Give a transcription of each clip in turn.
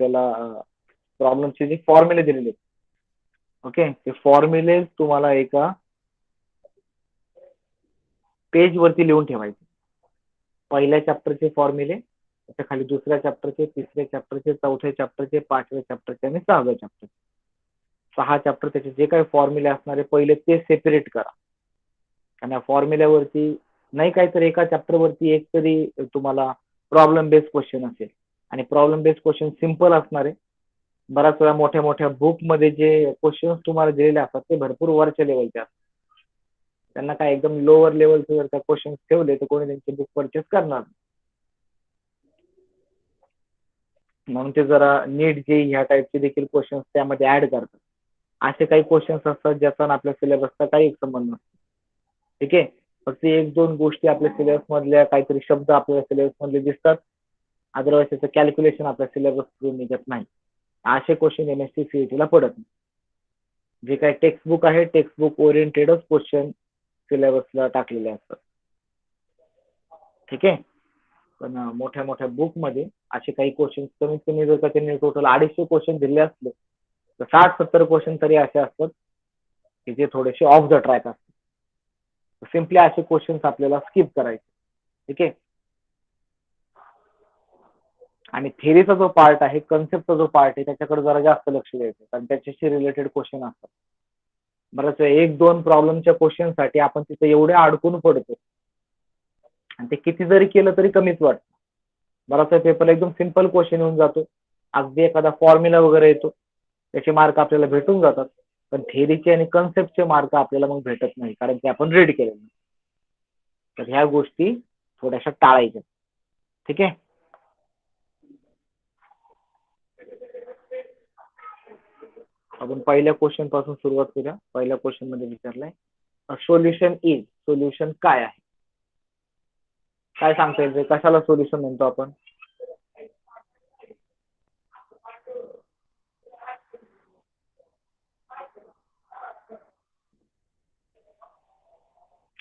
त्याला प्रॉब्लेमचे जे फॉर्म्युले दिलेले आहेत, ओके, ते फॉर्म्युले तुम्हाला एका पेज वरती लिहून ठेवायचे. पहिल्या चॅप्टरचे फॉर्म्युले, त्याच्या खाली दुसऱ्या चॅप्टरचे, तिसऱ्या चॅप्टरचे, चौथ्या चॅप्टरचे, पाचव्या चॅप्टरचे आणि सहाव्या चॅप्टरचे. 6 चॅप्टर त्याचे जे काही फॉर्म्युले असणारे पहिले ते सेपरेट करा. आणि या फॉर्म्युल्यावरती नाही काहीतरी एका चॅप्टरवरती एक तरी तुम्हाला प्रॉब्लेम बेस्ड क्वेश्चन असेल. आणि प्रॉब्लेम बेस्ड क्वेश्चन सिम्पल असणार आहे. बऱ्याच वेळा मोठ्या मोठ्या बुक मध्ये जे क्वेश्चन तुम्हाला दिलेले असतात ते भरपूर वरच्या लेवलचे असतात. त्यांना काय एकदम लोअर लेवलचे जर का क्वेश्चन ठेवले तर कोणी त्यांचे बुक परचेस करणार. म्हणून ते जरा नीट जे ह्या टाईपचे देखील क्वेश्चन त्यामध्ये ऍड करतात. असे काही क्वेश्चन्स असतात ज्याचा आपल्या सिलेबसचा काही संबंध नसतो. ठीक आहे, फक्त एक दोन गोष्टी आपल्या सिलेबस मधल्या, काहीतरी शब्द आपल्या सिलेबस मधले दिसतात, अदरवाईज त्याचं कॅल्क्युलेशन आपल्या सिलेबस थ्रू निघत नाही. असे क्वेश्चन एमएससी सीईटी ला पडत नाही. जे काही टेक्स्टबुक आहे टेक्स्टबुक ओरिएंटेडच क्वेश्चन सिलेबसला टाकलेले असतात. ठीक आहे, पण मोठ्या मोठ्या बुक मध्ये असे काही क्वेश्चन कमीत कमी जर का त्यांनी टोटल 250 क्वेश्चन दिले असले तर 60-70 क्वेश्चन तरी असे असतात की जे थोडेसे ऑफ द ट्रॅक असतात. सिम्पली असे क्वेश्चन आपल्याला स्किप करायचे. ठीक आहे, आणि थेरीचा जो पार्ट आहे, कन्सेप्टचा जो पार्ट आहे, त्याच्याकडे जरा जास्त लक्ष द्यायचं, कारण त्याच्याशी रिलेटेड क्वेश्चन असतात. बरंच एक दोन प्रॉब्लेमच्या क्वेश्चन साठी आपण तिथे एवढे अडकून पडतो आणि ते किती जरी केलं तरी कमीच वाटतं. बराचसा पेपर एकदम सिंपल क्वेश्चन येऊन जातो, अगदी एखादा फॉर्म्युला वगैरे येतो, त्याचे मार्क आपल्याला भेटून जातात. पण थेरीचे आणि कन्सेप्टचे मार्क आपल्याला मग भेटत नाही, कारण ते आपण रीड केले नाही. तर ह्या गोष्टी थोड्याशा टाळायच्या. ठीक आहे, आपण पहिल्या क्वेश्चन पासून सुरुवात करूया. पहिल्या क्वेश्चन मध्ये विचारलंय सोल्युशन इज, सोल्युशन काय आहे, काय सांगता येईल, कशाला सोल्युशन म्हणतो आपण.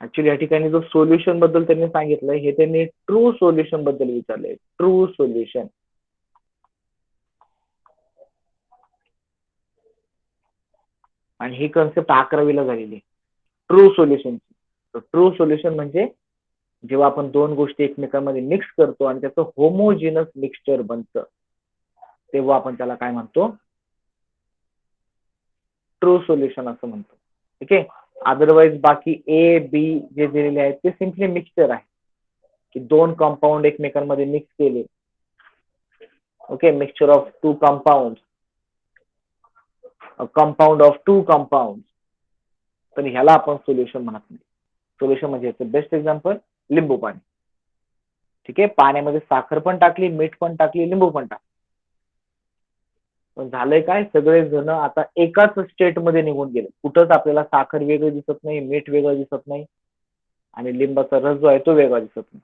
ऍक्च्युली या ठिकाणी जो सोल्युशन बद्दल त्यांनी सांगितलंय हे त्यांनी ट्रू सोल्युशन बद्दल विचारलंय. ट्रू सोल्युशन, आणि ही कन्सेप्ट 11वीला झालेली ट्रू सोल्युशन. ट्रू सोल्युशन म्हणजे जेव्हा आपण दोन गोष्टी एकमेकांमध्ये मिक्स करतो आणि त्याचं होमोजिनस मिक्सचर बनतं तेव्हा आपण त्याला काय म्हणतो, ट्रू सोल्युशन असं म्हणतो. ठीक आहे, अदरवाईज बाकी ए बी जे दिलेले आहेत ते सिम्पली मिक्सचर आहे, की दोन कंपाऊंड एकमेकांमध्ये मिक्स केले. Okay, mixture of two compound, compound of two compound, तर ह्याला आपण सोल्युशन म्हणत नाही. सोल्युशन म्हणजे बेस्ट एक्झाम्पल लिंबू पाणी. ठीक आहे, पाण्यामध्ये साखर पण टाकली, मीठ पण टाकली, लिंबू पण टाकली, पण झालंय काय, सगळे जण आता एकाच स्टेट मध्ये निघून गेले. कुठंच आपल्याला साखर वेगळं दिसत नाही, मीठ वेगळं दिसत नाही, आणि लिंबाचा रस जो आहे तो वेगळा दिसत नाही.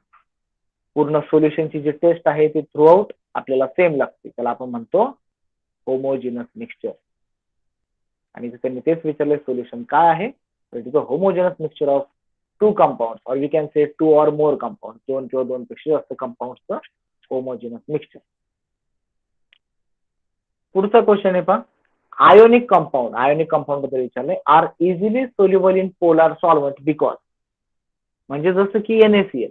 पूर्ण सोल्युशनची जी टेस्ट आहे ती थ्रू आउट आपल्याला सेम लागते. त्याला आपण म्हणतो होमोजिनस मिक्सचर. आणि त्यांनी तेच विचारले सोल्युशन काय आहे, तर homogeneous mixture of two compound, or we can say two or more compound, दोन किंवा दोन पेक्षा जास्त कंपाऊंडचं होमोजिनस मिक्सचर. पुढचा क्वेश्चन आहे पहा, आयोनिक कंपाऊंड. आयोनिक कंपाऊंड बद्दल विचारलंय, are easily soluble in polar solvent because, म्हणजे जसं की NaCl.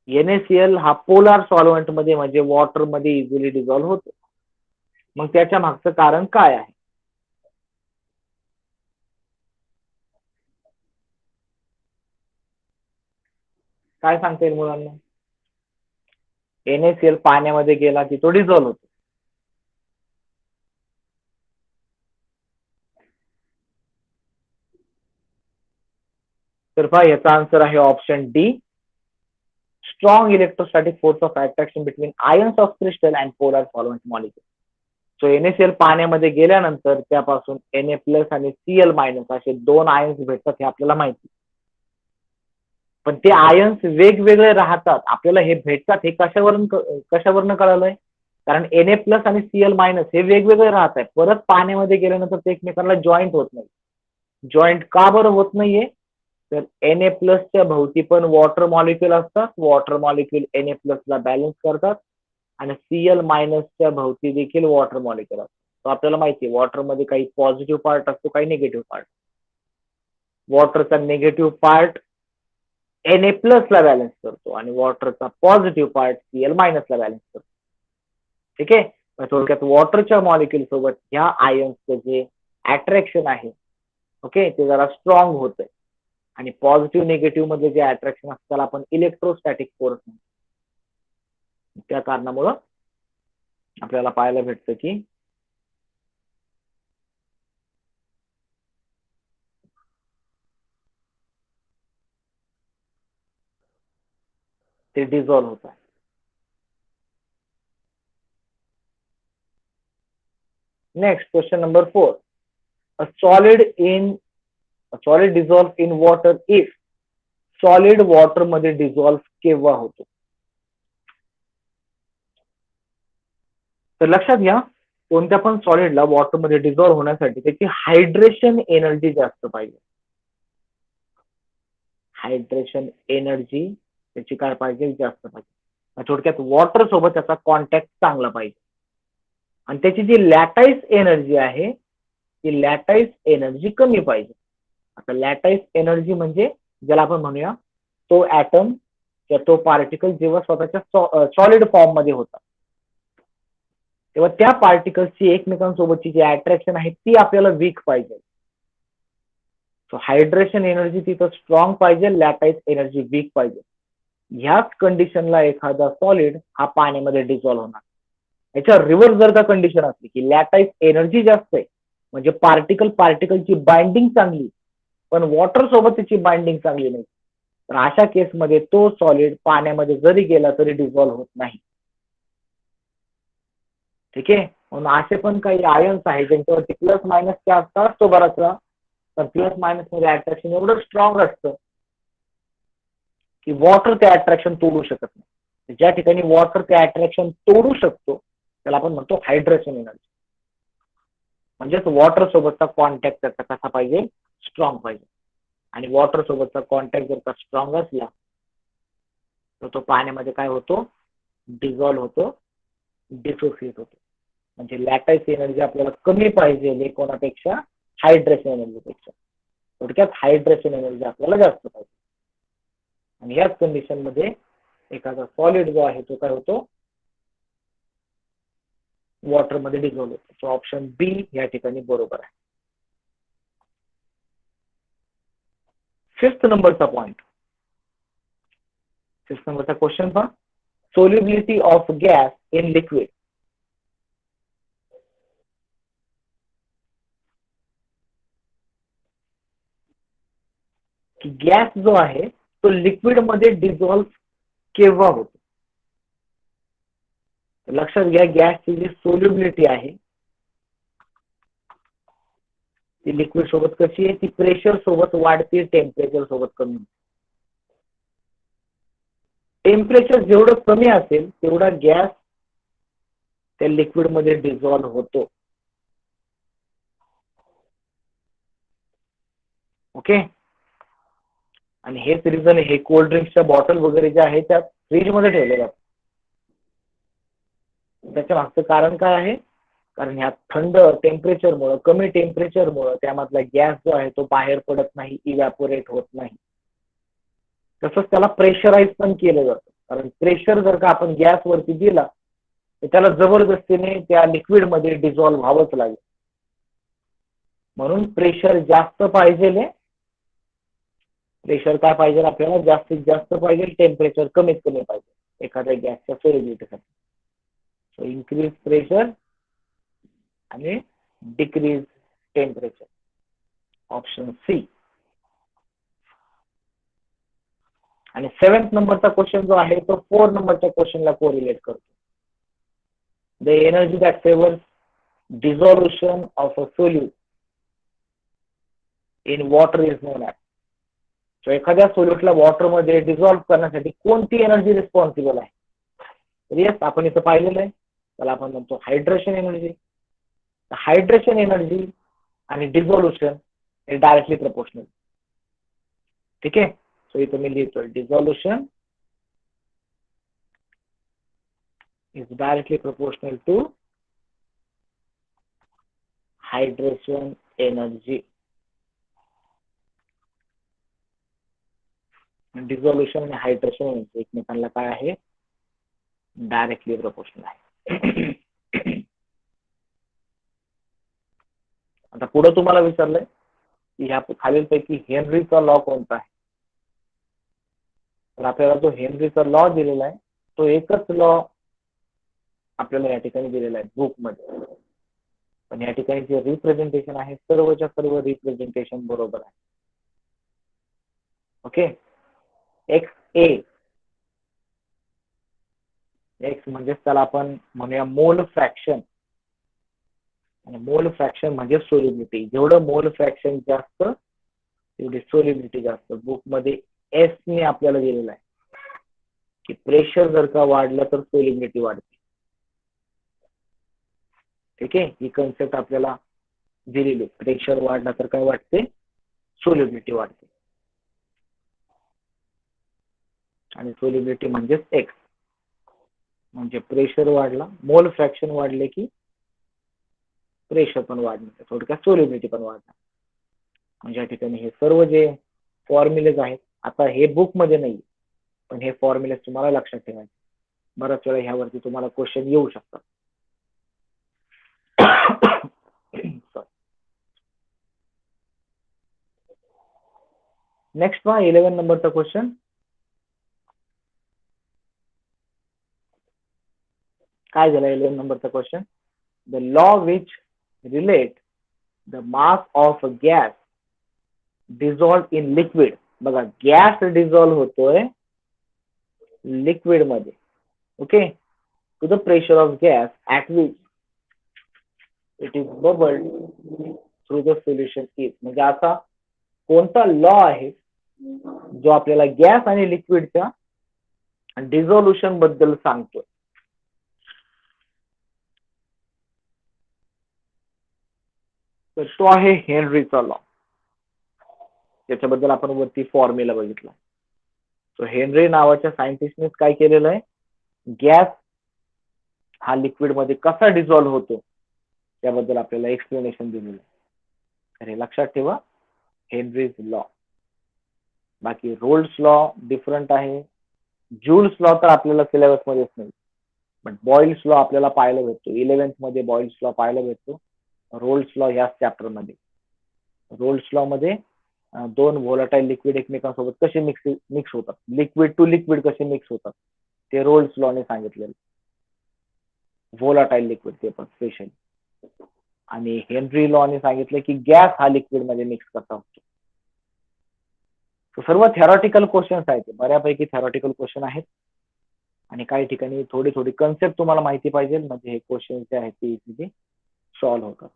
NaCl हा पोलार सॉल्व्हंट मध्ये म्हणजे वॉटर मध्ये इझिली डिझॉल्व्ह होतो. मग त्याच्या मागचं कारण काय आहे. काय सांगता येईल मुलांना. NaCl पाण्यामध्ये गेला की तो डिझॉल्व्ह होतो. तर पहा याचा आन्सर आहे option D, strong electrostatic force of attraction between ions of crystal and polar solvent molecule. So NaCl पाण्यामध्ये गेल्यानंतर त्यापासून Na+ आणि Cl- असे दोन आयन्स भेटतात हे आपल्याला माहिती. पण ते आयन्स वेगवेगळे राहतात, आपल्याला हे भेटतात हे कशावरून कळालंय, कारण Na+ आणि Cl- हे वेगवेगळे राहत आहेत. परत पाण्यामध्ये गेल्यानंतर ते एकमेकांना जॉईंट होत नाही. जॉईंट का बरं होत नाहीये, तर Na+ च्या भोवती पण वॉटर मॉलिक्युल असतात. वॉटर मॉलिक्युल Na+ ला बॅलन्स करतात आणि Cl मायनसच्या भोवती देखील वॉटर मॉलिक्युल असतो. तो आपल्याला माहिती आहे वॉटरमध्ये काही पॉझिटिव्ह पार्ट असतो, काही निगेटिव्ह पार्ट. वॉटरचा निगेटिव्ह पार्ट Na+ ला बॅलन्स करतो आणि वॉटरचा पॉझिटिव्ह पार्ट Cl मायनस ला बॅलन्स करतो. ठीक आहे. थोडक्यात वॉटरच्या मॉलिक्युल सोबत ह्या आयन्सचं जे अट्रॅक्शन आहे ओके ते जरा स्ट्रॉंग होतंय आणि पॉझिटिव्ह निगेटिव्ह मध्ये जे अट्रॅक्शन असतं त्याला आपण इलेक्ट्रोस्टॅटिक फोर्स म्हणतो. त्या कारणामुळं आपल्याला पाहायला भेटतं की ते डिझॉल्व्ह होत आहे. Next question number 4. A solid dissolve in water if solid water मध्ये डिझॉल्व्ह केव्हा होतो. तर लक्षात घ्या कोणत्या पण सॉलिडला वॉटर मध्ये डिझॉल्व्ह होण्यासाठी त्याची हायड्रेशन एनर्जी जास्त पाहिजे. हायड्रेशन एनर्जी त्याची काय पाहिजे जास्त पाहिजे. थोडक्यात वॉटर सोबत त्याचा कॉन्टॅक्ट चांगला पाहिजे आणि त्याची जी लॅटाईस एनर्जी आहे ती लॅटाईस एनर्जी कमी पाहिजे. आता लॅटाईस एनर्जी म्हणजे ज्याला आपण म्हणूया तो ऍटम किंवा तो पार्टिकल जेव्हा स्वतःच्या सॉलिड फॉर्म मध्ये होता तेव्हा त्या पार्टिकल्सची एकमेकांसोबतची जी अट्रॅक्शन आहे ती आपल्याला वीक पाहिजे. सो हायड्रेशन एनर्जी तिथं स्ट्रॉंग पाहिजे, लॅटाईस एनर्जी वीक पाहिजे. ह्याच कंडिशनला एखादा सॉलिड हा पाण्यामध्ये डिझॉल्व्ह होणार. याच्या रिव्हर्स जर का कंडिशन असली की लॅटाईस एनर्जी जास्त आहे म्हणजे पार्टिकलची बाइंडिंग चांगली पण वॉटर सोबत त्याची बाइंडिंग चांगली नाही तर अशा केसमध्ये तो सॉलिड पाण्यामध्ये जरी गेला तरी डिझॉल्व्ह होत नाही. ठीक आहे. म्हणून असे पण काही आयन्स आहेत ज्यांच्यावरती प्लस मायनसचे असतात तो बराच वेळा तर प्लस मायनस मध्ये अट्रॅक्शन एवढं स्ट्रॉंग असतं की वॉटर ते अट्रॅक्शन तोडू शकत नाही. ज्या ठिकाणी वॉटर ते अट्रॅक्शन तोडू शकतो त्याला आपण म्हणतो हायड्रेशन एनर्जी. म्हणजेच वॉटर सोबतचा कॉन्टॅक्ट त्याचा कसा पाहिजे स्ट्रॉंग पाहिजे आणि वॉटर सोबतचा कॉन्टॅक्ट जर का स्ट्रॉंग असला तर तो पाण्यामध्ये काय होतो डिझॉल्व्ह होतो, डिसोसिएट होतो. म्हणजे लॅटाईस एनर्जी आपल्याला कमी पाहिजे कोणापेक्षा हायड्रेशन एनर्जीपेक्षा. थोडक्यात हायड्रेशन एनर्जी आपल्याला जास्त पाहिजे आणि याच कंडिशन मध्ये एखादा सॉलिड जो आहे तो काय होतो वॉटर मध्ये डिझॉल्व्ह होतो. सो ऑप्शन बी या ठिकाणी बरोबर आहे. 5th नंबरचा पॉइंट 5th नंबरचा क्वेश्चन पहा. Solubility of gas in liquid. की गॅस जो आहे तो लिक्विड मध्ये डिझॉल्व्ह केव्हा होतो. लक्षात घ्या गॅसची जी सोल्युबिलिटी आहे ती लिक्विड सोबत कशी आहे ती प्रेशर सोबत वाढते टेम्परेचर सोबत कमी होते. टेम्परेचर जेवढं कमी असेल तेवढा गॅस त्या लिक्विड मध्ये डिझॉल्व्ह होतो. ओके. आणि हेच रिझन हे कोल्ड ड्रिंक्सच्या बॉटल वगैरे ज्या आहेत त्या फ्रीज मध्ये ठेवल्या जातात. त्याच्या मागचं कारण काय आहे कारण ह्या थंड टेम्परेचरमुळे कमी टेम्परेचरमुळे त्यामधला गॅस जो आहे तो बाहेर पडत नाही, इव्हॅपोरेट होत नाही. तसंच त्याला प्रेशराईज पण केलं जातं कारण प्रेशर जर का आपण गॅस वरती दिला तर त्याला जबरदस्तीने त्या लिक्विड मध्ये डिझॉल्व्ह व्हावंच लागेल. म्हणून प्रेशर जास्त पाहिजे. प्रेशर काय पाहिजे आपल्याला जास्तीत जास्त पाहिजे, टेम्परेचर कमीत कमी पाहिजे एखाद्या गॅसच्या सोल्युबिलिटीसाठी. सो इन्क्रीज प्रेशर आणि डिक्रीज टेम्परेचर. Option C. आणि 7th नंबरचा क्वेश्चन जो आहे तो 4 नंबरच्या क्वेश्चनला कोरिलेट करतो. The energy that favours dissolution of a solute in water is known as. So एखाद्या सोल्यूटला वॉटर मध्ये डिझॉल्व्ह करण्यासाठी कोणती एनर्जी रिस्पॉन्सिबल आहे. तर येस आपण इथं पाहिलेलं आहे त्याला आपण म्हणतो हायड्रेशन एनर्जी. हायड्रेशन एनर्जी आणि डिझॉल्युशन हे डायरेक्टली प्रपोर्शनल. ठीक आहे. सो इथं मी लिहितोय डिझॉल्युशन is directly proportional to hydration energy. Dissolution आणि हायड्रेशन एनर्जी एकमेकांना काय आहे, डायरेक्टली प्रोपोर्शनल आहे. आता पुढे तुम्हाला विचारलंय की ह्या खालीलपैकी हेनरीचा लॉ कोणता आहे. तर आपल्याला जो हेनरीचा लॉ दिलेला आहे तो एकच लॉ आपल्याला या ठिकाणी दिलेला आहे बुक मध्ये, पण या ठिकाणी जे रिप्रेझेंटेशन आहे सर्वच्या सर्व रिप्रेझेंटेशन बरोबर आहे. ओके, एक्स ए, एक्स म्हणजे त्याला आपण म्हणूया मोल फ्रॅक्शन, आणि मोल फ्रॅक्शन म्हणजे सोल्युबिलिटी. जेवढं मोल फ्रॅक्शन जास्त तेवढी सोल्युबिलिटी जास्त. बुक मध्ये एस ने आपल्याला दिलेलं आहे की प्रेशर जर का वाढलं तर सोल्युबिलिटी वाढते. ठीक आहे, ही कन्सेप्ट आपल्याला दिलेली. प्रेशर वाढला तर काय वाटते, सोल्युबिलिटी वाढते. आणि सोल्युबिलिटी म्हणजेच एक्स. म्हणजे प्रेशर वाढला, मोल फ्रॅक्शन वाढले की प्रेशर पण वाढणार, थोडक्यात सोल्युबिलिटी पण वाढणार. म्हणजे या ठिकाणी हे सर्व जे फॉर्म्युलेज आहेत, आता हे बुक मध्ये नाही पण हे फॉर्म्युलेज तुम्हाला लक्षात ठेवायचे. बऱ्याच वेळा ह्यावरती तुम्हाला क्वेश्चन येऊ शकतात. नेक्स्ट पहा 11 नंबरचा क्वेश्चन. काय झालं 11 नंबरचा question. The law which relate the mass of gas dissolve in liquid. बघा, गॅस डिझॉल्व होतोय लिक्विड मध्ये. Okay, to the pressure of gas at which it is bubbled through the solution is. म्हणजे असा कोणता law आहे जो आपल्याला gas आणि लिक्विडच्या डिझोल्युशन बद्दल सांगतोय. तर तो आहे हेनरीचा लॉ. त्याच्याबद्दल आपण वरती फॉर्म्युला बघितला. सो हेनरी नावाच्या सायंटिस्टने काय केलेलं आहे, गॅस हा लिक्विड मध्ये कसा डिझॉल्व्ह होतो त्याबद्दल आपल्याला एक्सप्लेनेशन दिलेलं आहे. तर हे लक्षात ठेवा, हेनरीज लॉ. बाकी रोल्स लॉ डिफरंट आहे. जूल्स लॉ तर आपल्याला सिलेबस मध्येच नाही, पण बॉइल्स लॉ आपल्याला पाहायला भेटतो 11th मध्ये. बॉइल्स लॉ पाहायला भेटतो रोल्स लॉ याच चॅप्टर मध्ये. रोल्स लॉ मध्ये दोन व्होलाटाईल लिक्विड एकमेकांसोबत कसे मिक्स होतात, लिक्विड टू लिक्विड कसे मिक्स होतात ते रोल्स लॉने सांगितलेलं. व्होलाटाईल लिक्विड ते पण स्पेशली. आणि हेनरी लॉने सांगितलं की गॅस हा लिक्विड मध्ये मिक्स कसा होतो. सर्व थेरॉटिकल क्वेश्चन्स आहेत, बऱ्यापैकी थेरॉटिकल क्वेश्चन आहेत. आणि काही ठिकाणी थोडी थोडी कन्सेप्ट तुम्हाला माहिती पाहिजे, म्हणजे हे क्वेश्चन जे आहेत ते इझिली सॉल्व्ह होतात.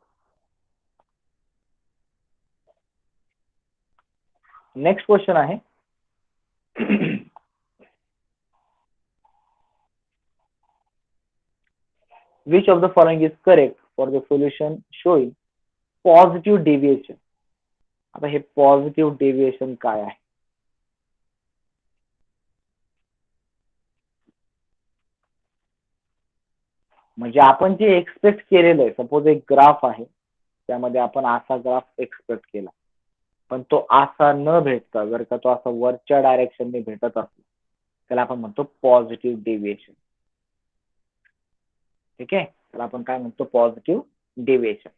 नेक्स्ट क्वेश्चन आहे which of the following is correct for the solution showing positive deviation. आता हे पॉझिटिव्ह डेव्हिएशन काय आहे. म्हणजे आपण जे एक्सपेक्ट केलेलं आहे, सपोज एक ग्राफ आहे त्यामध्ये आपण असा ग्राफ एक्सपेक्ट केला, पण तो असा न भेटता जर का तो असा वरच्या डायरेक्शनने भेटत असला त्याला आपण म्हणतो पॉझिटिव्ह डेव्हिएशन. ठीक आहे, त्याला आपण काय म्हणतो, पॉझिटिव्ह डेव्हिएशन.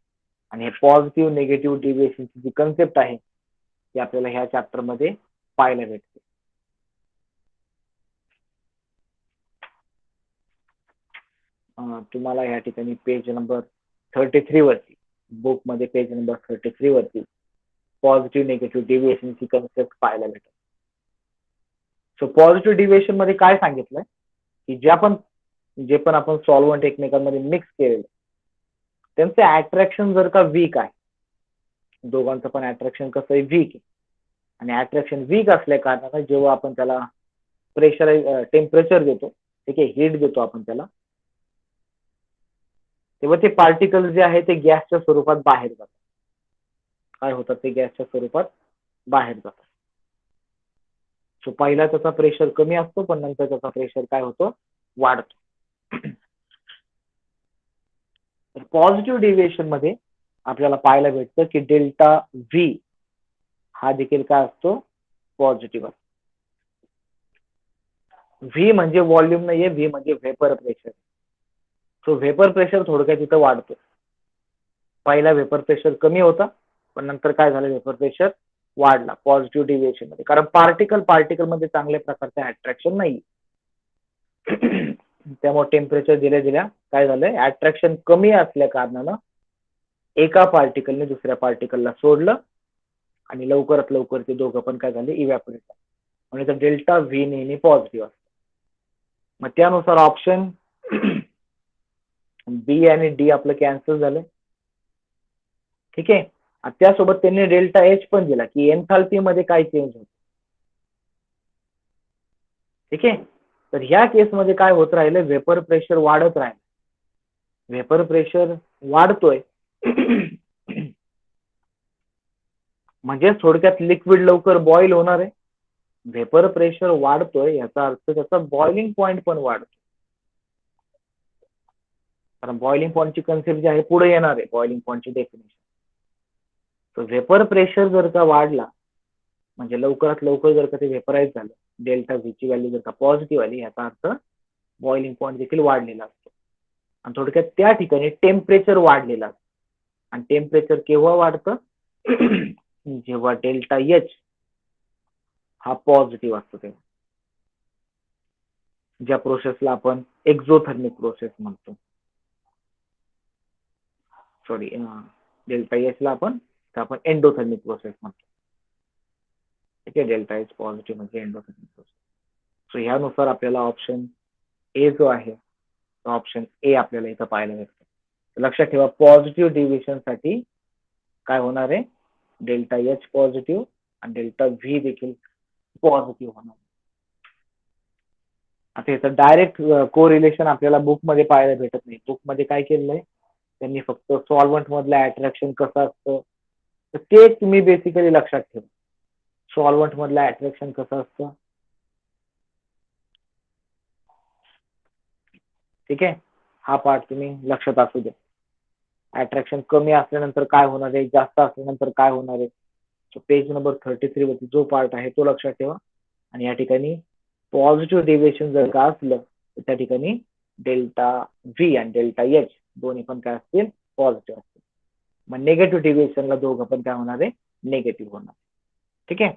आणि हे पॉझिटिव्ह निगेटिव्ह डेव्हिएशनची जी कन्सेप्ट आहे ती आपल्याला ह्या चॅप्टर मध्ये पाहायला भेटते. तुम्हाला या ठिकाणी पेज नंबर 33 वरती, बुक मध्ये पेज नंबर 33 वरती पॉझिटिव्ह निगेटिव्ह डेव्हिएशनची कन्सेप्ट पाहायला भेटेल. सो पॉझिटिव्ह डेव्हिएशन मध्ये काय सांगितलंय की जे पण आपण सॉल्व्हंट एकमेकांमध्ये मिक्स केलेलं त्यांचं अट्रॅक्शन जर का वीक आहे, दोघांचं पण अट्रॅक्शन कसं आहे, वीक आहे. आणि अट्रॅक्शन वीक असल्या कारणाने जेव्हा आपण त्याला टेम्परेचर देतो, ठीक आहे, हीट देतो आपण त्याला, तेव्हा ते पार्टिकल जे आहे ते गॅसच्या स्वरूपात बाहेर जातात. काय होतात, ते गॅसच्या स्वरूपात बाहेर जातात. सो पहिला त्याचा प्रेशर कमी असतो, पण नंतर त्याचा प्रेशर काय होतो, वाढतो. तर पॉझिटिव्ह डेव्हिएशन मध्ये आपल्याला पाहायला भेटतं की डेल्टा व्ही हा देखील काय असतो, पॉझिटिव्ह असतो. व्ही म्हणजे व्हॉल्यूम नाहीये, व्ही म्हणजे vapour pressure. So vapour pressure थोडक्यात इथं वाढतो. पहिला व्हेपर प्रेशर कमी होता, पण नंतर काय झालं, व्हेपर प्रेशर वाढला पॉझिटिव्ह डेव्हिएशन मध्ये, कारण पार्टिकल मध्ये चांगल्या प्रकारचे अट्रॅक्शन नाही. त्यामुळे टेम्परेचर दिल्या दिल्या काय झालंय, अट्रॅक्शन कमी असल्या कारणानं एका पार्टिकलने दुसऱ्या पार्टिकलला सोडलं आणि लवकरात लवकर ते दोघं पण काय झाले, इव्हॅपोरेट झाले. म्हणजे डेल्टा व्ही नेहमी पॉझिटिव्ह असतो. मग त्यानुसार ऑप्शन बी आणि डी आपलं कॅन्सल झालं. ठीक आहे. त्यासोबत त्यांनी डेल्टा एच पण दिला की एन्थाल्पी मध्ये काय चेंज होत. ठीक आहे. तर ह्या केसमध्ये काय होत राहिलं, व्हेपर प्रेशर वाढत राहिलं. व्हेपर प्रेशर वाढतोय म्हणजे थोडक्यात लिक्विड लवकर बॉईल होणार आहे. व्हेपर प्रेशर वाढतोय याचा अर्थ त्याचा बॉइलिंग पॉइंट पण वाढतो, कारण बॉइलिंग पॉइंटची कन्सेप्ट जी आहे पुढे येणार आहे, बॉइलिंग पॉइंटची डेफिनेशन. तर व्हेपर प्रेशर जर का वाढला म्हणजे लवकरात लवकर जर का ते व्हेपराईज झालं, डेल्टा व्ही ची व्हॅल्यू जर का पॉझिटिव्ह आली, याचा अर्थ बॉइलिंग पॉइंट देखील वाढलेला असतो. आणि थोडक्यात त्या ठिकाणी टेम्परेचर वाढलेलं असतं. आणि टेम्परेचर केव्हा वाढतं, जेव्हा डेल्टा एच हा पॉझिटिव्ह असतो तेव्हा, ज्या प्रोसेसला आपण एक्झोथर्मिक प्रोसेस म्हणतो. सॉरी, डेल्टा एच ला आपण एंडोथर्मिक प्रोसेस म्हणतो. ठीक आहे. डेल्टा एच पॉझिटिव्ह म्हणजे एंडोथर्मिक प्रोसेस. सो ह्यानुसार आपल्याला ऑप्शन ए जो आहे तो ऑप्शन ए आपल्याला इथं पाहायला भेटतो. लक्षात ठेवा, पॉझिटिव्ह डेव्हिएशन साठी काय होणार आहे, डेल्टा एच पॉझिटिव्ह आणि डेल्टा व्ही देखील पॉझिटिव्ह होणार. आता याचं डायरेक्ट को रिलेशन आपल्याला बुक मध्ये पाहायला भेटत नाही. बुक मध्ये काय केलंय त्यांनी, फक्त सॉल्व्हंट मधलं अट्रॅक्शन कसं असतं तर ते तुम्ही बेसिकली लक्षात ठेवा. सॉल्व्हंट मधलं अट्रॅक्शन कसं असतं, ठीक आहे, हा पार्ट तुम्ही लक्षात असू द्या. अट्रॅक्शन कमी असल्यानंतर काय होणार आहे, जास्त असल्यानंतर काय होणार आहे. सो पेज नंबर 33 वरती जो पार्ट आहे तो लक्षात ठेवा. आणि या ठिकाणी पॉझिटिव्ह डेव्हिएशन जर का असलं तर त्या ठिकाणी डेल्टा व्ही आणि डेल्टा एच दोन्ही पण काय असतील, पॉझिटिव्ह असतील. मग निगेटिव्ह डेव्हिएशनला दोघं पण काय होणार आहे, निगेटिव्ह होणार. ठीक आहे.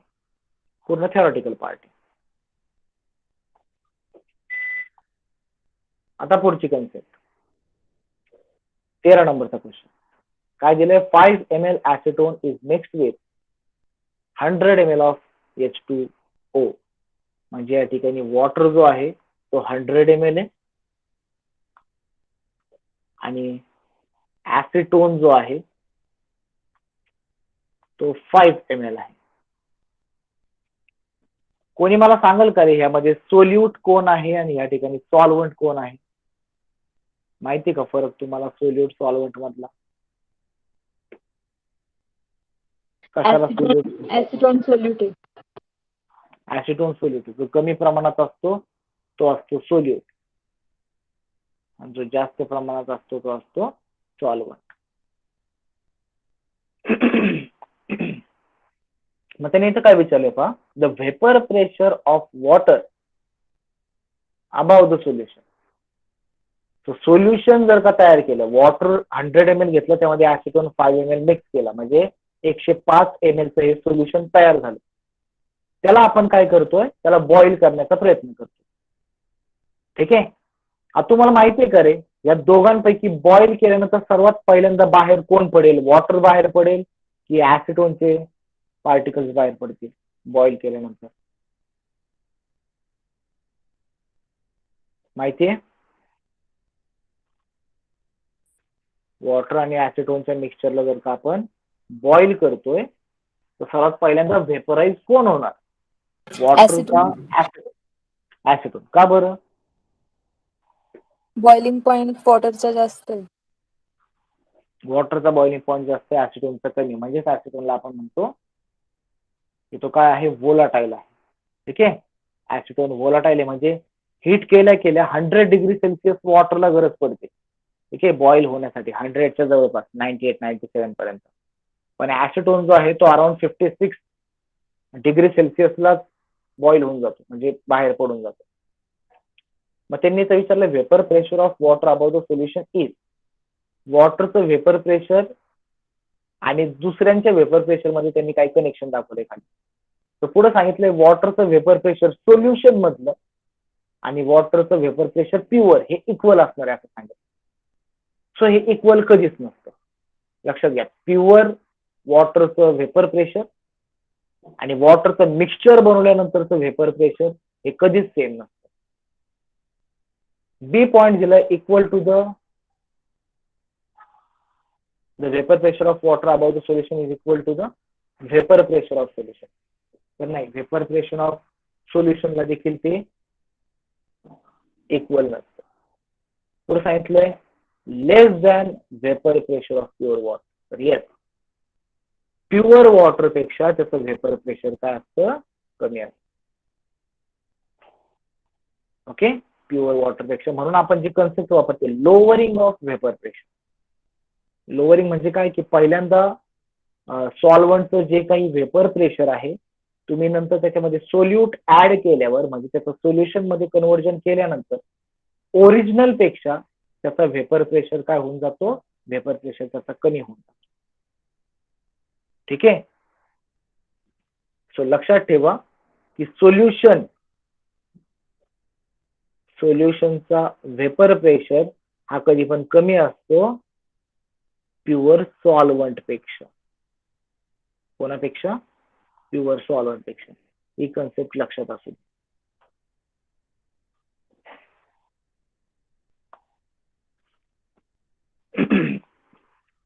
पूर्ण थेरॉटिकल पार्ट. आता पुढची कन्सेप्ट, 13 नंबरचा क्वेश्चन काय दिलंय, 5 ml acetone is mixed with 100 ml of H2O. म्हणजे या ठिकाणी वॉटर जो आहे तो 100 ml आहे आणि ऍसिटोन जो आहे तो 5 ml आहे. कोणी मला सांगाल का रे, ह्यामध्ये सोल्यूट कोण आहे आणि या ठिकाणी सॉल्व्हंट कोण आहे, माहिती का फरक तुम्हाला सोल्यूट सॉल्व्हंट मधला? कशाला सोल्यूट, ऍसिटोन सोल्यूट आहे. ऍसिटोन सोल्यूट जो कमी प्रमाणात असतो तो असतो सोल्यूट, आणि जो जास्त प्रमाणात असतो तो असतो सॉल्व्हंट. मग त्याने इथं काय विचारले पहा, the vapour pressure of water above the solution. तो सोल्युशन जर का तयार केलं, वॉटर 100 ml घेतलं, त्यामध्ये ऍसिटोन 5 ml मिक्स केला, म्हणजे 105 ml चं हे सोल्युशन तयार झालं. त्याला आपण काय करतोय, त्याला बॉईल करण्याचा प्रयत्न करतो. ठीक आहे. आता तुम्हाला माहितीये का रे, या दोघांपैकी बॉईल केल्यानंतर सर्वात पहिल्यांदा बाहेर कोण पडेल, वॉटर बाहेर पडेल की ऍसिटोनचे पार्टिकल्स बाहेर पडतील बॉईल केल्यानंतर, माहितीये? वॉटर आणि ऍसिटोनच्या मिक्सचरला जर का आपण बॉईल करतोय तर सर्वात पहिल्यांदा व्हेपराईज कोण होणार, वॉटर का ऍसिटोन? का बरं? बॉइलिंग पॉइंट वॉटरचा जास्त आहे. वॉटरचा बॉइलिंग पॉईंट जास्त आहे, ऍसिटोनचा कमी. म्हणजेच ऍसिटोनला आपण म्हणतो की तो काय आहे, वोलाटाईल आहे. ठीक आहे. ऍसिटोन वोलाटाईल आहे म्हणजे हीट केल्या केल्या 100 डिग्री सेल्सिअस वॉटरला गरज पडते. ठीक आहे, बॉईल होण्यासाठी 100च्या जवळपास 98-97 पर्यंत. पण ऍसिटोन जो आहे तो अराउंड 56 डिग्री सेल्सिअसला बॉईल होऊन जातो, म्हणजे बाहेर पडून जातो. मग त्यांनी तर विचारलं vapour pressure of water about the solution is. वॉटरचं व्हेपर प्रेशर आणि दुसऱ्यांच्या व्हेपर प्रेशर मध्ये त्यांनी काय कनेक्शन दाखवलंय खाली. तर पुढे सांगितलंय वॉटरचं व्हेपर प्रेशर सोल्युशन मधलं आणि वॉटरचं व्हेपर प्रेशर प्युअर हे इक्वल असणार आहे असं सांगितलं. सो हे इक्वल कधीच नसतं, लक्षात घ्या. प्युअर वॉटरचं व्हेपर प्रेशर आणि वॉटरचं मिक्सचर बनवल्यानंतरचं व्हेपर प्रेशर हे कधीच सेम नसतं. बी पॉइंट दिलाय equal to the vapour pressure of water about the solution is equal to the vapour pressure of solution. तर नाही, व्हेपर प्रेशर ऑफ सोल्युशनला देखील ते इक्वल नसतं. पुढे सांगितलंय less than vapour pressure of pure water. तर yes, pure water पेक्षा त्याचं व्हेपर प्रेशर काय असतं, कमी असतं. ओके, प्युअर वॉटर पेक्षा. म्हणून आपण जी कन्सेप्ट वापरते lowering of vapour pressure. Lowering म्हणजे काय की पहिल्यांदा सॉल्व्हंटचं जे काही व्हेपर प्रेशर आहे तुम्ही नंतर त्याच्यामध्ये सोल्यूट ऍड केल्यावर म्हणजे त्याचं सोल्युशन मध्ये कन्व्हर्जन केल्यानंतर ओरिजिनल पेक्षा त्याचा व्हेपर प्रेशर काय होऊन जातो, व्हेपर प्रेशर त्याचा कमी होऊन जातो. ठीक आहे. सो लक्षात ठेवा की सोल्युशनचा व्हेपर प्रेशर हा कधी पण कमी असतो प्युअर सॉल्व्हंट पेक्षा. कोणापेक्षा? प्युअर सॉल्व्हंट पेक्षा. ही कन्सेप्ट लक्षात असू.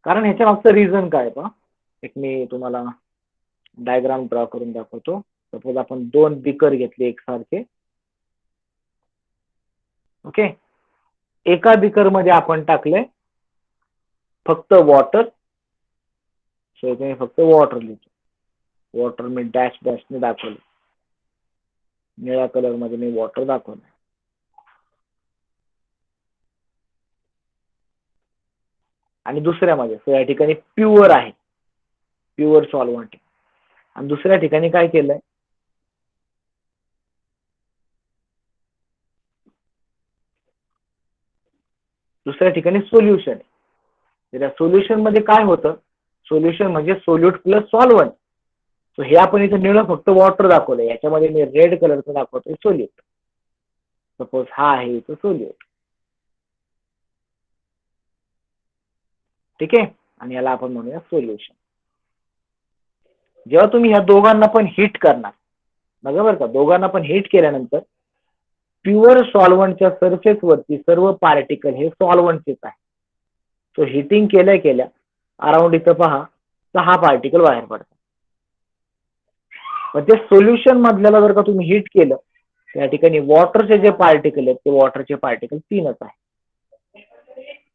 कारण ह्याच्या मागचं रिझन काय पहा, एक मी तुम्हाला डायग्राम ड्रॉ करून दाखवतो. सपोज आपण 2 बिकर घेतले एकसारखे. ओके, एका बिकर मध्ये आपण टाकले फक्त वॉटर. सो इथे फक्त वॉटर लिहितो. वॉटर मी डॅश डॅशने दाखवलं, निळ्या कलर मध्ये मी वॉटर दाखवलं. आणि दुसऱ्यामध्ये सो या ठिकाणी प्युअर आहे, प्युअर सॉल्व्हंट. आणि दुसऱ्या ठिकाणी काय केलंय, दुसऱ्या ठिकाणी सोल्युशन आहे. त्या सोल्युशन मध्ये काय होतं, सोल्युशन म्हणजे सोल्यूट प्लस सॉल्व्हंट. सो हे आपण इथे निळं फक्त वॉटर दाखवलं, याच्यामध्ये मी रेड कलरचं दाखवतोय सोल्यूट. सपोज हा आहे इथं सोल्यूट. ठीक आहे, आणि याला आपण म्हणूया सोल्युशन. जेव्हा तुम्ही ह्या दोघांना पण हिट करणार, बरोबर का, दोघांना पण हिट केल्यानंतर प्युअर सॉल्व्हंटच्या सरफेस वरती सर्व पार्टिकल हे सॉल्व्हंटचेच आहे. सो हिटिंग केल्या केल्या अराउंड इथं पहा 6 पार्टिकल बाहेर पडतात. पण ते सोल्युशन मधल्याला जर का तुम्ही हिट केलं त्या ठिकाणी वॉटरचे जे पार्टिकल आहेत ते वॉटरचे पार्टिकल 3च आहे.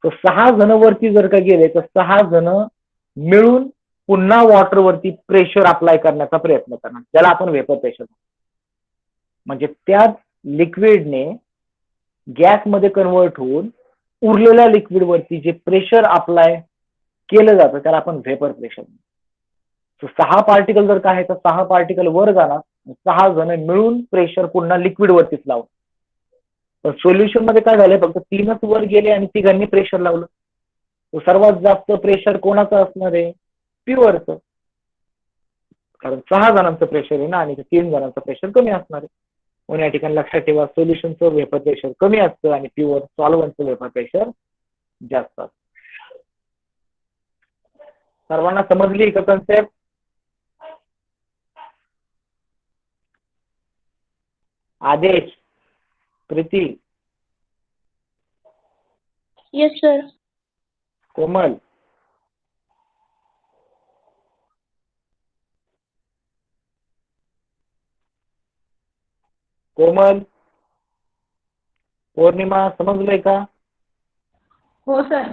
तर 6 जण वरती जर का गेले तर 6 जण मिळून पुन्हा वॉटर वरती प्रेशर अप्लाय करण्याचा प्रयत्न करणार, ज्याला आपण व्हेपर प्रेशर. म्हणजे त्या लिक्विडने गॅस मध्ये कन्वर्ट होऊन उरलेल्या लिक्विड वरती जे प्रेशर अप्लाय केलं जातं त्याला आपण व्हेपर प्रेशर. 6 पार्टिकल जर का आहे तर 6 पार्टिकल वर जाणार, 6 जण मिळून प्रेशर पुन्हा लिक्विड वरतीच लावलं. पण सोल्युशन मध्ये काय झालंय, फक्त 3च वर गेले आणि तिघांनी प्रेशर लावलं. सर्वात जास्त प्रेशर कोणाचं असणार आहे, प्युअरचं. कारण 6 जणांचं प्रेशर आहे ना आणि 3 जणांचं प्रेशर कमी असणार आहे. म्हणून या ठिकाणी लक्षात ठेवा सोल्युशनचं व्हेपर प्रेशर कमी असतं आणि प्युअर सॉल्व्हंटचं व्हेपर प्रेशर जास्त असतं. सर्वांना समजली का कन्सेप्ट? आदेश, प्रीती, येस सर. कोमल, कोमल, पौर्णिमा, समजलंय का? हो सर.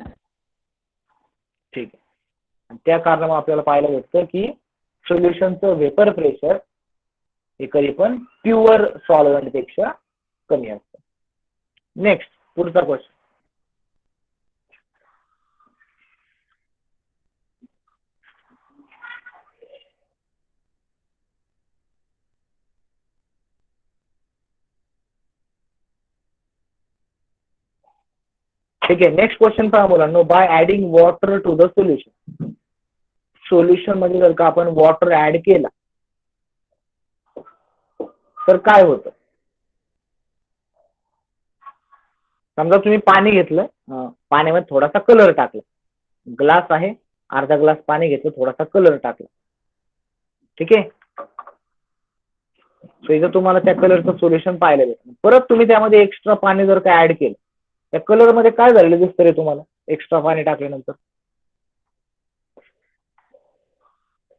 ठीक आहे. आणि त्या कारणामुळे आपल्याला पाहायला भेटतं की सोल्युशनचं व्हेपर प्रेशर हे कधी पण प्युअर सॉल्व्हंट पेक्षा कमी असतं. नेक्स्ट, पुढचा क्वेश्चन. ठीक आहे. नेक्स्ट क्वेश्चन पहा मुलांनो. By adding water to the solution. Solution मध्ये जर का आपण वॉटर ऍड केला तर काय होतं. समजा तुम्ही पाणी घेतलं, पाण्यामध्ये थोडासा कलर टाकला, ग्लास आहे, अर्धा ग्लास पाणी घेतलं, थोडासा कलर टाकला. ठीक आहे. सो इथं तुम्हाला त्या कलरचं सोल्युशन पाहायला भेटलं. परत तुम्ही त्यामध्ये एक्स्ट्रा पाणी जर का ऍड केलं, त्या कलर मध्ये काय झालेलं दिसतं रे तुम्हाला एक्स्ट्रा पाणी टाकल्यानंतर?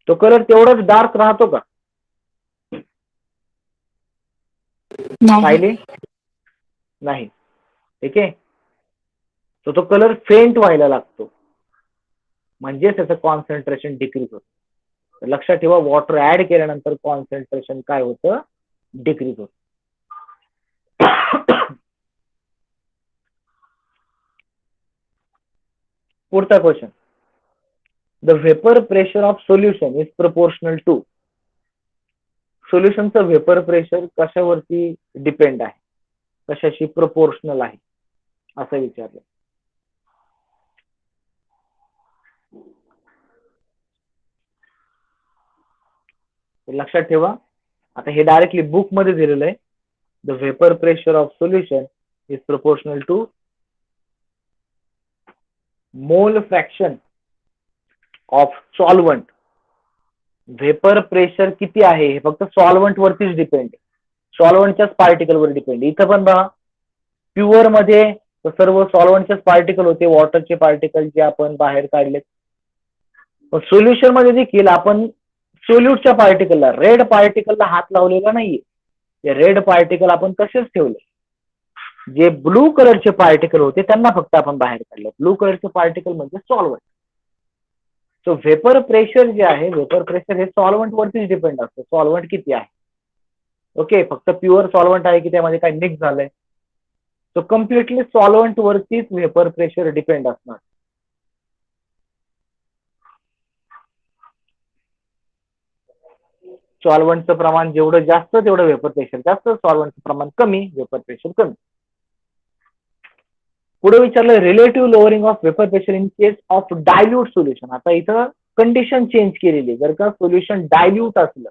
तो कलर तेवढाच डार्क राहतो का? पाहिले नाही. ठीक आहे. तर तो कलर फेंट व्हायला लागतो, म्हणजे त्याचं कॉन्सन्ट्रेशन डिक्रीज होतं. लक्षात ठेवा, वॉटर ऍड केल्यानंतर कॉन्सन्ट्रेशन काय होतं? डिक्रीज होतं. पुढचा question. The vapour pressure of solution is proportional to. सोल्युशनचं व्हेपर प्रेशर कशावरती डिपेंड आहे, कशाशी प्रोपोर्शनल आहे, असं विचारलं. लक्षात ठेवा, आता हे डायरेक्टली बुक मध्ये दिलेलं आहे. The vapour pressure of solution is proportional to mole fraction of solvent. Vapour pressure किती आहे हे फक्त सॉल्वंट वरतीच डिपेंड, सॉल्वंटच्याच पार्टिकल वर डिपेंड. इथं पण पहा, प्युअर मध्ये सर्व सॉल्वंटचेच पार्टिकल होते, वॉटरचे पार्टिकल जे आपण बाहेर काढले. पण सोल्युशन मध्ये देखील आपण सोल्यूटच्या पार्टिकलला, रेड पार्टिकलला हात लावलेला नाहीये. ते रेड पार्टिकल आपण तसेच ठेवले. जे ब्लू कलरचे पार्टिकल होते त्यांना फक्त आपण बाहेर काढले. ब्लू कलरचे पार्टिकल म्हणजे सॉल्वंट. सो व्हेपर प्रेशर जे आहे, व्हेपर प्रेशर हे सॉल्वंट वरतीच डिपेंड असतं, सॉल्वंट किती आहे. ओके, फक्त प्युअर सॉल्वंट आहे की त्यामध्ये काही मिक्स झालंय. सो कम्प्लिटली सॉल्वंट वरतीच व्हेपर प्रेशर डिपेंड असणार. सॉल्वंटचं प्रमाण जेवढं जास्त तेवढं व्हेपर प्रेशर जास्त, सॉल्वंटचं प्रमाण कमी, व्हेपर प्रेशर कमी. पुढे विचारलं relative lowering of vapour pressure in case of dilute solution. आता इथं कंडिशन चेंज केलेली. जर का सोल्युशन डायल्यूट असलं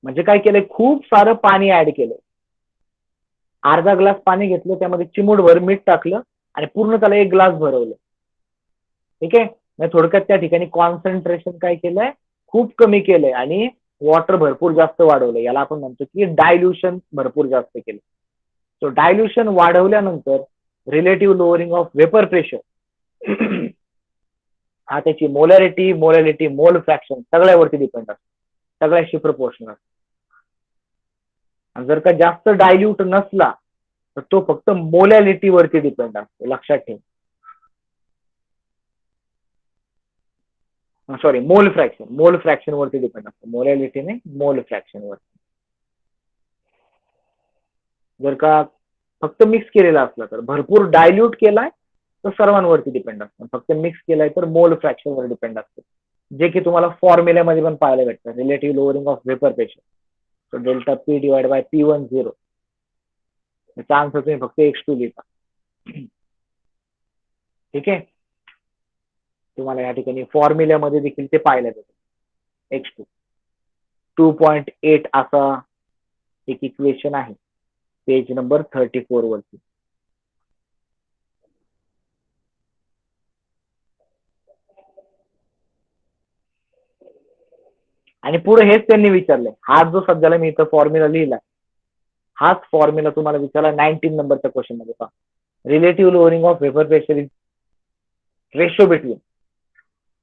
म्हणजे काय केलंय, खूप सारं पाणी ऍड केलंय, अर्धा ग्लास पाणी घेतलं, त्यामध्ये चिमूटभर मीठ टाकलं आणि पूर्ण त्याला एक ग्लास भरवलं. ठीक आहे. थोडक्यात त्या ठिकाणी कॉन्सन्ट्रेशन काय केलंय, खूप कमी केलंय आणि वॉटर भरपूर जास्त वाढवलं. याला आपण म्हणतो की डायल्युशन भरपूर जास्त केलं. सो डायल्युशन वाढवल्यानंतर relative lowering of vapour pressure हा त्याची मोलॅरिटी, मोल फ्रॅक्शन सगळ्यावरती डिपेंड असतो, सगळ्याशी प्रोपोर्शनल असतो. जर का जास्त डायल्यूट नसला तर तो फक्त मोलॅलिटी वरती डिपेंड असतो. लक्षात ठेव. सॉरी, मोल फ्रॅक्शन वरती डिपेंड असतो, मोलॅलिटी नाही, मोल फ्रॅक्शन वरती. जर का फक्त मिक्स केलेला असला तर, भरपूर डायल्यूट केलाय तर सर्वांवरती डिपेंड असतं. फक्त मिक्स केलाय तर मोल फ्रॅक्शन वर डिपेंड असतं, जे की तुम्हाला फॉर्म्युल्यामध्ये पण पाहायला भेटतं, relative lowering of vapour pressure. तर delta P divide by P10. याचा आन्सर तुम्ही फक्त x2 लिहिता. ठीक आहे. तुम्हाला या ठिकाणी फॉर्म्युल्यामध्ये देखील ते पाहायला भेटेल, x2. 2.8 असा एक इक्वेशन आहे पेज नंबर 34 वरती. आणि पुढे हेच त्यांनी विचारलंय. हा जो सध्याला मी इथं फॉर्म्युला लिहिला, हाच फॉर्म्युला तुम्हाला विचारला 19 नंबरच्या क्वेश्चन मध्ये. पहा, relative lowering of vapour pressure is ratio between.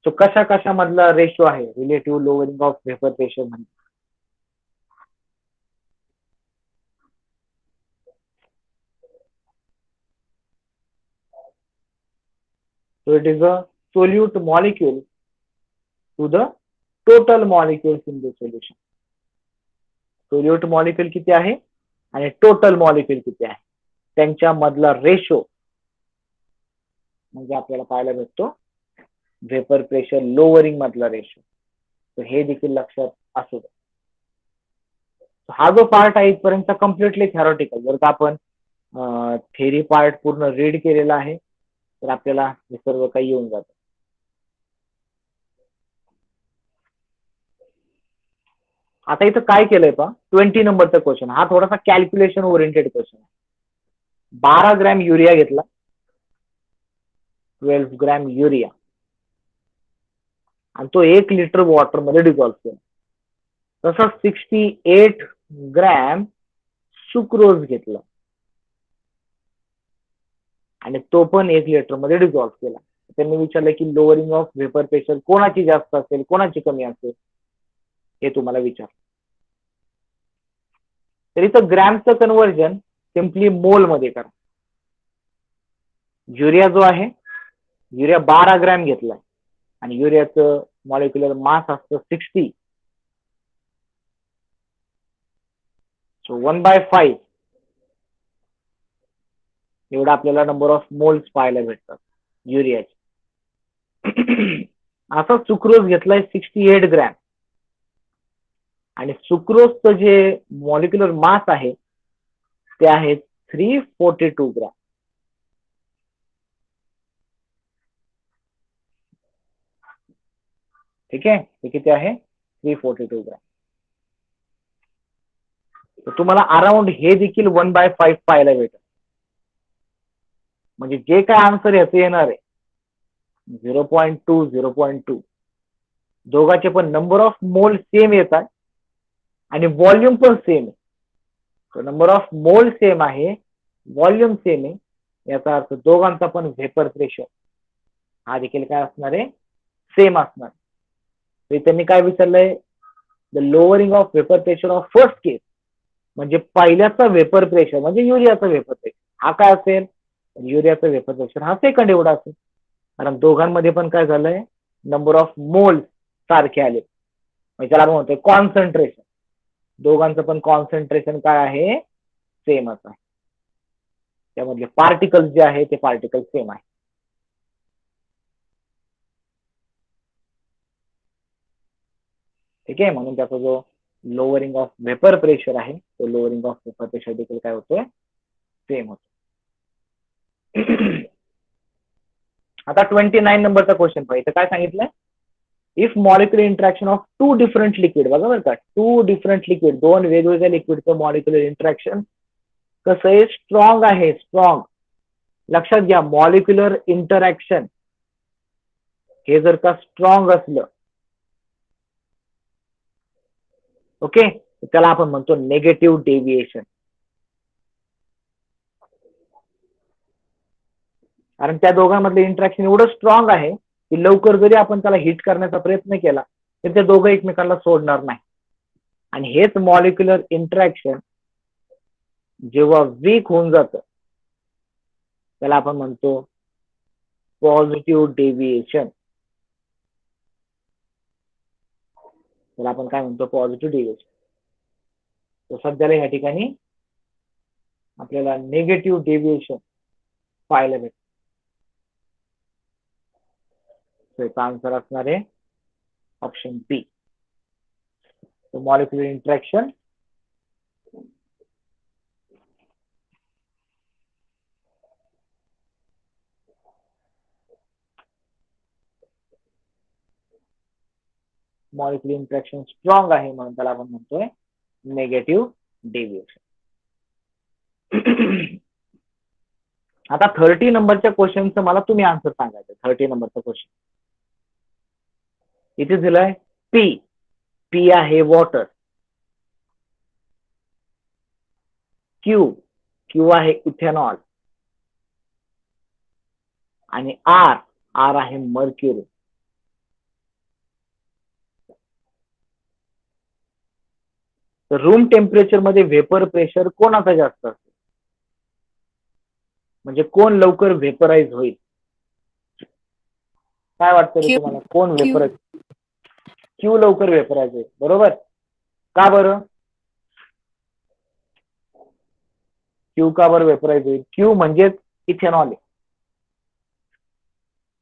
So कशा कशा मधला रेशो आहे relative lowering of vapour pressure म्हणजे? So it is a solute molecule to the total molecules in the solution. Solute molecule किती आहे आणि टोटल मॉलिक्युल किती आहे, त्यांच्या मधला रेशो म्हणजे आपल्याला पाहायला भेटतो व्हेपर प्रेशर लोअरिंग मधला रेशो. तर हे देखील लक्षात असू द्या. हा जो पार्ट आहे इथपर्यंत कम्प्लिटली थेरॉटिकल. जर का आपण थेरी पार्ट पूर्ण रीड केलेला आहे, तर आपल्याला हे सर्व काही येऊन जातं. आता इथं काय केलंय पहा, 20 नंबरचा क्वेश्चन हा थोडासा कॅल्क्युलेशन ओरिएंटेड क्वेश्चन आहे. 12 ग्रॅम युरिया घेतला, 12 ग्रॅम युरिया, आणि तो 1 लिटर वॉटर मध्ये डिझॉल्व्ह केला. तसंच 68 ग्रॅम सुक्रोज घेतला आणि तो पण 1 लिटर मध्ये डिझॉल्व्ह केला. त्यांनी विचारलं की लोअरिंग ऑफ व्हेपर प्रेशर कोणाची जास्त असेल, कोणाची कमी असेल, हे तुम्हाला विचार. तर इथं ग्रॅमचं कन्व्हर्जन सिम्पली मोल मध्ये करा. युरिया जो आहे, युरिया 12 ग्रॅम घेतलाय आणि युरियाचं मॉलिक्युलर मास असतं 60, सो 1/5 एवढा आपल्याला नंबर ऑफ मोल्स पाहायला भेटतात युरियाचे. असा सुक्रोज घेतलाय 68 ग्रॅम आणि सुक्रोजचं जे मॉलिक्युलर मास आहे ते आहे 342 ग्रॅम. ठीक आहे, हे किती आहे, 342 ग्रॅम. तर तुम्हाला अराउंड हे देखील 1/5 पाहायला भेटेल. म्हणजे जे काय आन्सर याचं येणार आहे 0.2 0.2, दोघांचे पण नंबर ऑफ मोल सेम येतात आणि व्हॉल्यूम पण सेम आहे. तो नंबर ऑफ मोल सेम आहे, व्हॉल्यूम सेम आहे, याचा अर्थ दोघांचा पण व्हेपर प्रेशर हा देखील काय असणार आहे, सेम असणार. त्यांनी काय विचारलंय, the lowering of vapour pressure of first case, म्हणजे पहिल्याचा व्हेपर प्रेशर म्हणजे युरियाचा व्हेपर प्रेशर हा काय असेल, युरियाचा व्हेपर प्रेशर हा सेकंड एवढा असेल. कारण दोघांमध्ये पण काय झालंय, नंबर ऑफ मोल सारखे आले, म्हणजे त्याला आपण म्हणतोय कॉन्सन्ट्रेशन, दोघांचं पण कॉन्सन्ट्रेशन काय आहे, सेमच आहे. त्यामधले पार्टिकल्स जे आहे ते पार्टिकल सेम आहे. ठीक आहे, म्हणून त्याचा जो लोअरिंग ऑफ व्हेपर प्रेशर आहे तो लोअरिंग ऑफ व्हेपर प्रेशर देखील काय होतोय, सेम होतो. आता 29 नंबरचा क्वेश्चन पाहिजे. काय सांगितलंय, if molecular interaction of 2 different liquid, बघा बरं का, 2 डिफरंट लिक्विड, 2 वेगवेगळ्या लिक्विडचं मॉलिक्युलर इंटरॅक्शन कसं आहे, स्ट्रॉंग आहे, स्ट्रॉंग. लक्षात घ्या, मॉलिक्युलर इंटरॅक्शन हे जर का स्ट्रॉंग असलं, ओके, त्याला आपण म्हणतो नेगेटिव्ह डेव्हिएशन. कारण त्या दोघांमधलं इंटरॅक्शन एवढं स्ट्रॉंग आहे की लवकर जरी आपण त्याला हिट करण्याचा प्रयत्न केला तर ते दोघं एकमेकांना सोडणार नाही. आणि हेच मॉलिक्युलर इंटरॅक्शन जेव्हा वीक होऊन जातं त्याला आपण म्हणतो पॉझिटिव्ह डेव्हिएशन. त्याला आपण काय म्हणतो, पॉझिटिव्ह डेव्हिएशन. तर सध्याला या ठिकाणी आपल्याला निगेटिव्ह डेव्हिएशन पाहायला भेटतं. याचा आन्सर असणार आहे option B. Molecular interaction molecular interaction strong आहे म्हणून त्याला आपण म्हणतोय नेगेटिव्ह डेव्हिएशन. आता 30 नंबरच्या क्वेश्चनचं मला तुम्ही आन्सर सांगायचं. 30 नंबरचा क्वेश्चन इथे दिलंय पी, पी आहे वॉटर, क्यू, क्यू आहे इथेनॉल, आणि आर, आर आहे मर्क्युरी. तर रूम टेम्परेचर मध्ये व्हेपर प्रेशर कोणाचा जास्त असतो, म्हणजे कोण लवकर व्हेपराइज होईल, काय वाटतं रे तुम्हाला, कोण व्हेपराइज, क्यू लवकर व्हेपराइज होईल, बरोबर. का बरं, क्यू का बरं व्हेपराइज होईल, क्यू म्हणजेच इथेनॉल आहे.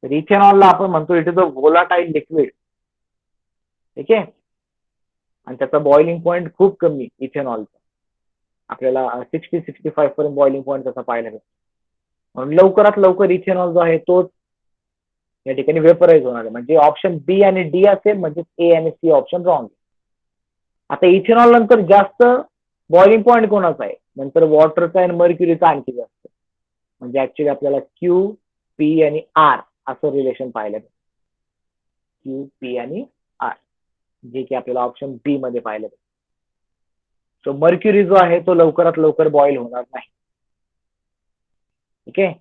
तर इथेनॉलला आपण म्हणतो it is a volatile liquid. ठीक आहे, आणि त्याचा बॉइलिंग पॉइंट खूप कमी इथेनॉलचा, आपल्याला 60-65 पर्यंत बॉइलिंग पॉईंट त्याचा पाहायला भेटतो. म्हणून लवकरात लवकर इथेनॉल जो आहे तोच या ठिकाणी वेपराईज होणार आहे. म्हणजे ऑप्शन बी आणि डी असेल, म्हणजे ए आणि सी ऑप्शन रॉंग. आता इथेनॉल नंतर जास्त बॉइलिंग पॉईंट कोणाचा आहे? नंतर वॉटरचा आणि मर्क्युरीचा आणखी जास्त. म्हणजे ऍक्च्युली आपल्याला क्यू, पी आणि आर असं रिलेशन पाहायला भेटतं. क्यू, पी आणि आर, जे की आपल्याला ऑप्शन बी मध्ये पाहायला भेटतं. सो मर्क्युरी जो आहे तो लवकरात लवकर बॉईल होणार नाही. ठीक आहे.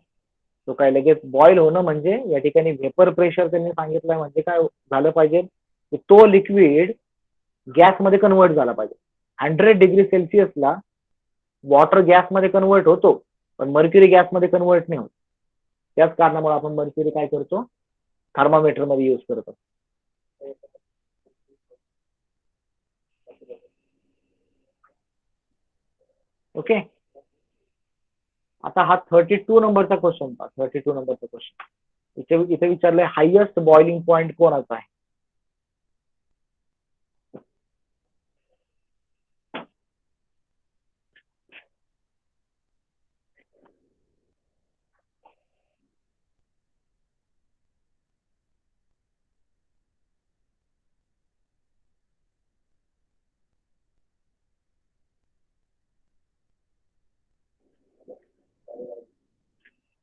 तो काय लगेच बॉईल होणं म्हणजे या ठिकाणी व्हेपर प्रेशर त्यांनी सांगितलं, म्हणजे काय झालं पाहिजे की तो लिक्विड गॅसमध्ये कन्वर्ट झाला पाहिजे. 100 डिग्री सेल्सिअसला वॉटर गॅसमध्ये कन्वर्ट होतो, पण मर्क्युरी गॅसमध्ये कन्वर्ट नाही होत. त्याच कारणामुळे आपण मर्क्युरी काय करतो, थर्मामीटर मध्ये यूज करतो. ओके. आता हा 32 नंबरचा क्वेश्चन पहा. 32 नंबरचा क्वेश्चन इथे विचारलंय हायएस्ट बॉइलिंग पॉईंट कोणाचा आहे?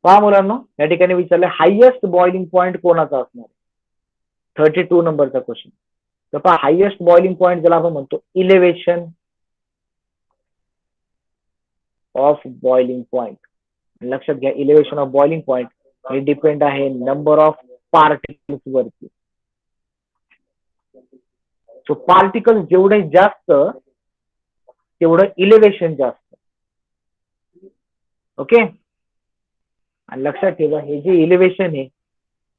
पहा मुलांनो, या ठिकाणी विचारलंय हायएस्ट बॉइलिंग पॉईंट कोणाचा असणार? 32 नंबरचा क्वेश्चन. तर पहा, हायएस्ट बॉइलिंग पॉईंट ज्याला आपण म्हणतो इलेव्हेशन ऑफ बॉइलिंग पॉईंट. लक्षात घ्या, इलेव्हेशन ऑफ बॉइलिंग पॉईंट हे डिपेंड आहे नंबर ऑफ पार्टिकल्स वरती. सो पार्टिकल्स जेवढे जास्त तेवढं इलेव्हेशन जास्त. ओके. आणि लक्षात ठेवा, हे जे इलेव्हेशन आहे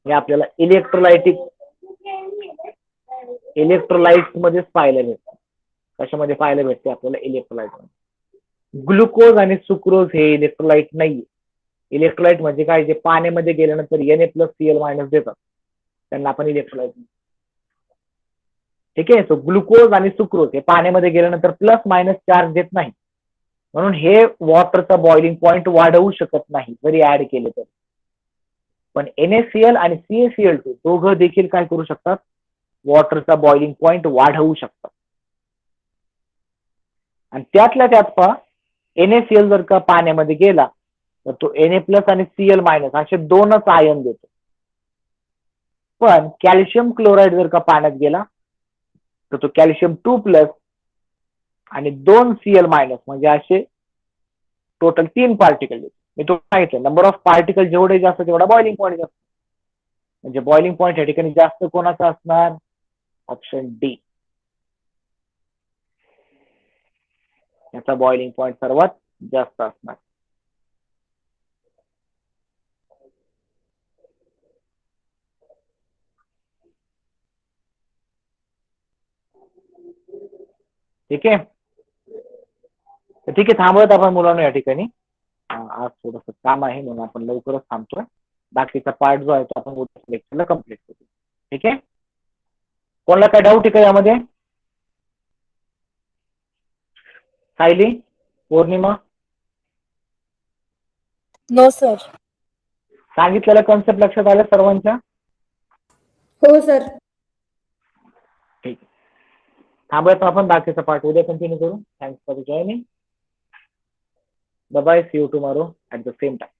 हे आपल्याला इलेक्ट्रोलाइट मध्येच पाहायला भेटतं. कशामध्ये पाहायला भेटते आपल्याला? इलेक्ट्रोलाइट मध्ये. ग्लुकोज आणि सुक्रोज हे इलेक्ट्रोलाइट नाहीये. इलेक्ट्रोलाइट म्हणजे काय? जे पाण्यामध्ये गेल्यानंतर Na+Cl- देतात, त्यांना आपण इलेक्ट्रोलाइट. ठीक आहे. सो ग्लुकोज आणि सुक्रोज हे पाण्यामध्ये गेल्यानंतर प्लस मायनस चार्ज देत नाही, म्हणून हे वॉटरचा बॉइलिंग पॉईंट वाढवू शकत नाही जरी ऍड केले तर. पण NaCl आणि CaCl2 दोघं देखील काय करू शकतात? वॉटरचा बॉइलिंग पॉईंट वाढवू शकतात. आणि त्यातल्या त्यात पहा, NaCl जर का पाण्यामध्ये गेला तर तो Na+ आणि Cl- असे दोनच आयन देतो. पण कॅल्शियम क्लोराईड जर का पाण्यात गेला तर तो कॅल्शियम 2+ आणि 2 Cl- म्हणजे असे टोटल 3 पार्टिकल देतो. मी तुम्हाला सांगितलं, नंबर ऑफ पार्टिकल जेवढे जास्त तेवढा बॉइलिंग पॉईंट जास्त. म्हणजे बॉइलिंग पॉईंट या ठिकाणी जास्त कोणाचा असणार? Option D. याचा बॉइलिंग पॉईंट सर्वात जास्त असणार. ठीक आहे. तर ठीक आहे, थांबवत आपण मुलांना या ठिकाणी. आज थोडंसं काम आहे म्हणून आपण लवकरच थांबतोय. बाकीचा पार्ट जो आहे तो आपण उद्या लेक्चरला कम्प्लीट करू. ठीक आहे. कोणाला काय डाऊट आहे का यामध्ये? सायली, पौर्णिमा, नो सर. सांगितलेला कॉन्सेप्ट लक्षात आल्या सर्वांच्या? हो सर. ठीक आहे. थांबूयात आपण, बाकीचा पार्ट उद्या कंटिन्यू करू. Thanks for joining. Bye bye. See you tomorrow at the same time.